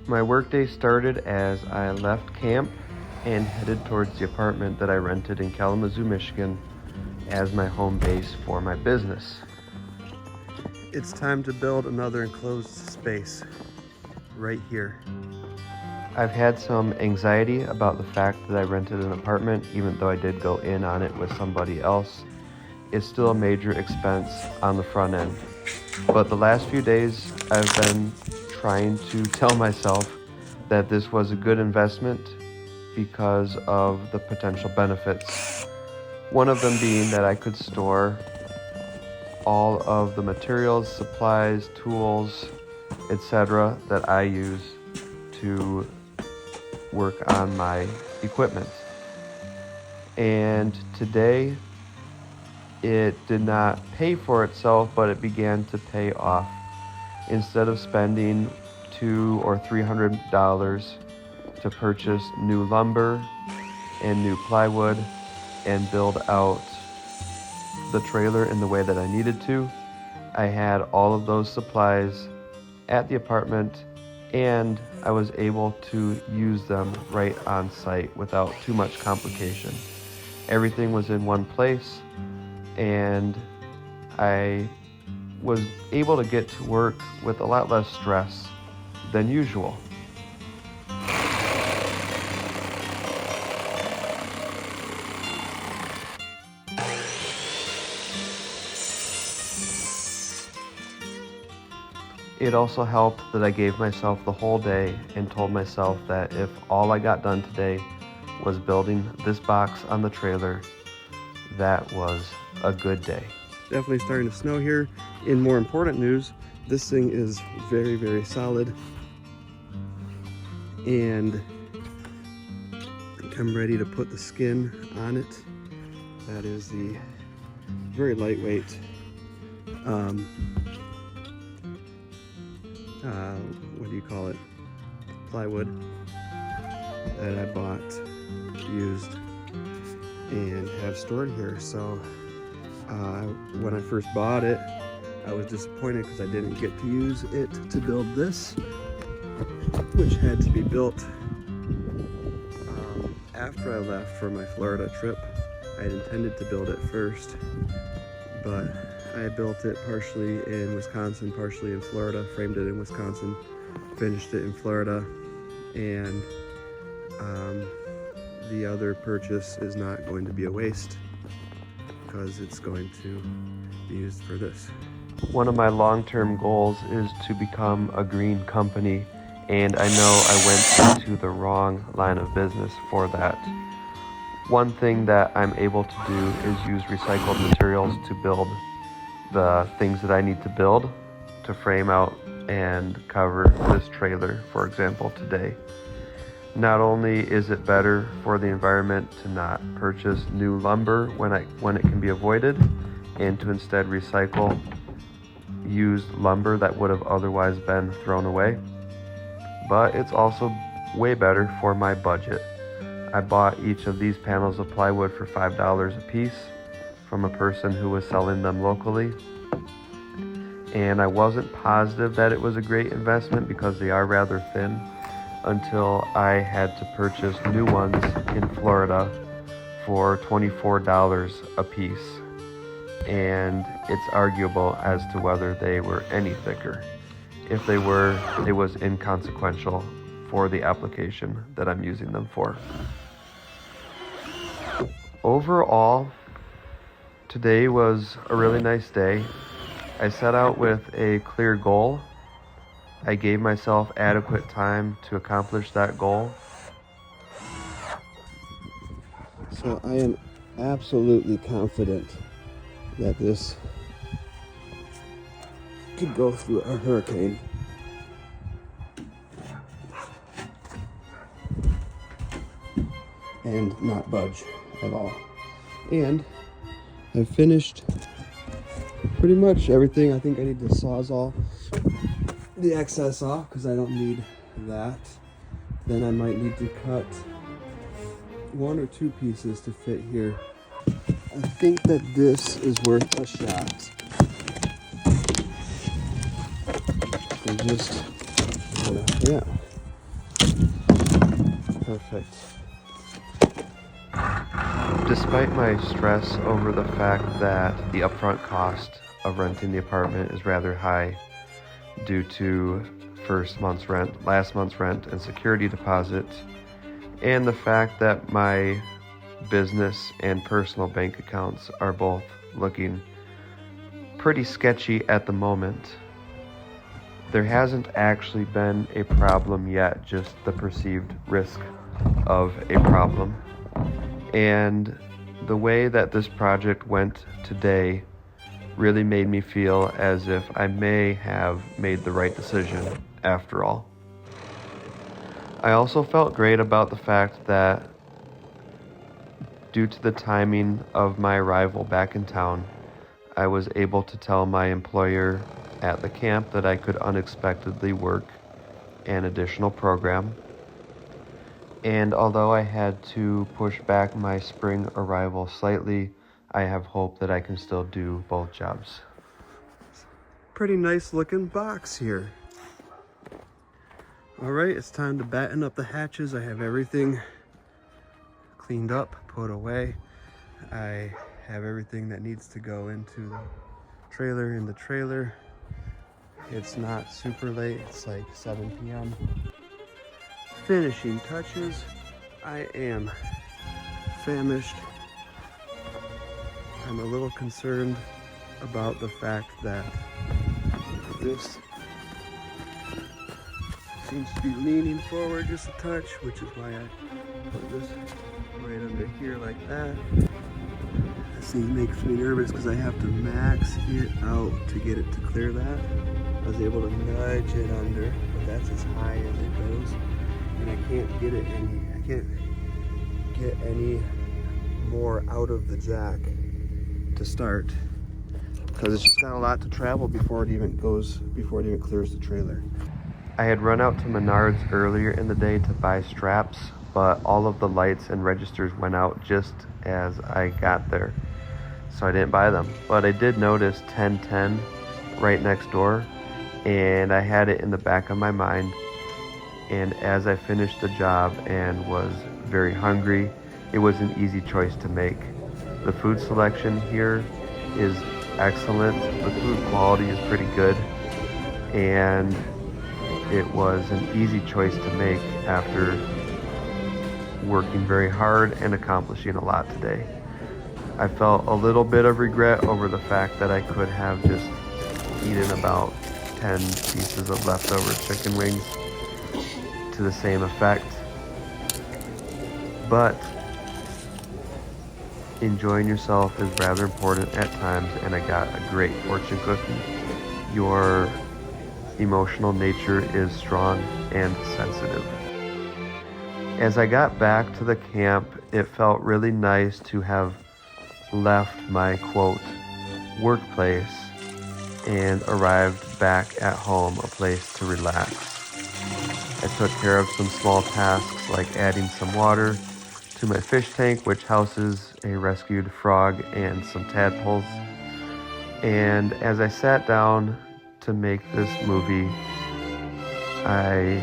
My workday started as I left camp and headed towards the apartment that I rented in Kalamazoo, Michigan as my home base for my business. It's time to build another enclosed space right here. I've had some anxiety about the fact that I rented an apartment, even though I did go in on it with somebody else. It's still a major expense on the front end. But the last few days, I've been trying to tell myself that this was a good investment because of the potential benefits. One of them being that I could store all of the materials, supplies, tools, etc. that I use to work on my equipment. And today it did not pay for itself, but it began to pay off. Instead of spending $200 or $300 to purchase new lumber and new plywood and build out the trailer in the way that I needed to, I had all of those supplies at the apartment and I was able to use them right on site without too much complication. Everything was in one place and I was able to get to work with a lot less stress than usual. It also helped that I gave myself the whole day and told myself that if all I got done today was building this box on the trailer, that was a good day. Definitely starting to snow here. In more important news, this thing is very, very solid. And I'm ready to put the skin on it. That is the very lightweight what do you call it? Plywood that I bought, used, and have stored here. So when I first bought it, I was disappointed because I didn't get to use it to build this, which had to be built after I left for my Florida trip. I had intended to build it first, but I built it partially in Wisconsin, partially in Florida, framed it in Wisconsin, finished it in Florida, and the other purchase is not going to be a waste because it's going to be used for this. One of my long-term goals is to become a green company, and I know I went into the wrong line of business for that. One thing that I'm able to do is use recycled materials to build the things that I need to build to frame out and cover this trailer, for example, today. Not only is it better for the environment to not purchase new lumber when it can be avoided, and to instead recycle used lumber that would have otherwise been thrown away, but it's also way better for my budget. I bought each of these panels of plywood for $5 a piece from a person who was selling them locally. And I wasn't positive that it was a great investment because they are rather thin until I had to purchase new ones in Florida for $24 a piece. And it's arguable as to whether they were any thicker. If they were, it was inconsequential for the application that I'm using them for. Overall, today was a really nice day. I set out with a clear goal. I gave myself adequate time to accomplish that goal. So I am absolutely confident that this could go through a hurricane. And not budge at all. And I've finished pretty much everything. I think I need to Sawzall the excess off because I don't need that. Then I might need to cut 1 or 2 pieces to fit here. I think that this is worth a shot. And just, yeah. Perfect. Despite my stress over the fact that the upfront cost of renting the apartment is rather high due to first month's rent, last month's rent, and security deposit, and the fact that my business and personal bank accounts are both looking pretty sketchy at the moment, there hasn't actually been a problem yet, just the perceived risk of a problem. And the way that this project went today really made me feel as if I may have made the right decision after all. I also felt great about the fact that due to the timing of my arrival back in town, I was able to tell my employer at the camp that I could unexpectedly work an additional program. And although I had to push back my spring arrival slightly, I have hope that I can still do both jobs. Pretty nice looking box here. All right, it's time to batten up the hatches. I have everything cleaned up, put away. I have everything that needs to go into the trailer in the trailer. It's not super late, it's like 7 p.m. Finishing touches. I am famished. I'm a little concerned about the fact that this seems to be leaning forward just a touch, which is why I put this right under here like that. This thing makes me nervous because I have to max it out to get it to clear that. I was able to nudge it under, but that's as high as it goes. And I can't get any more out of the jack to start because it's just got a lot to travel before it even clears the trailer. I had run out to Menards earlier in the day to buy straps, but all of the lights and registers went out just as I got there, so I didn't buy them. But I did notice 1010 right next door, and I had it in the back of my mind. And as I finished the job and was very hungry, it was an easy choice to make. The food selection here is excellent. The food quality is pretty good. And it was an easy choice to make after working very hard and accomplishing a lot today. I felt a little bit of regret over the fact that I could have just eaten about 10 pieces of leftover chicken wings to the same effect, but enjoying yourself is rather important at times, and I got a great fortune cookie. Your emotional nature is strong and sensitive. As I got back to the camp, it felt really nice to have left my quote workplace and arrived back at home, a place to relax. I took care of some small tasks like adding some water to my fish tank, which houses a rescued frog and some tadpoles. And as I sat down to make this movie, I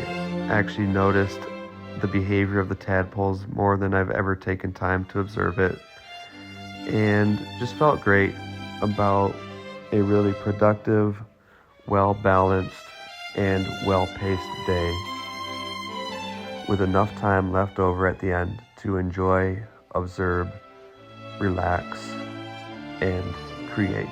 actually noticed the behavior of the tadpoles more than I've ever taken time to observe it, and just felt great about a really productive, well-balanced, and well-paced day, with enough time left over at the end to enjoy, observe, relax, and create.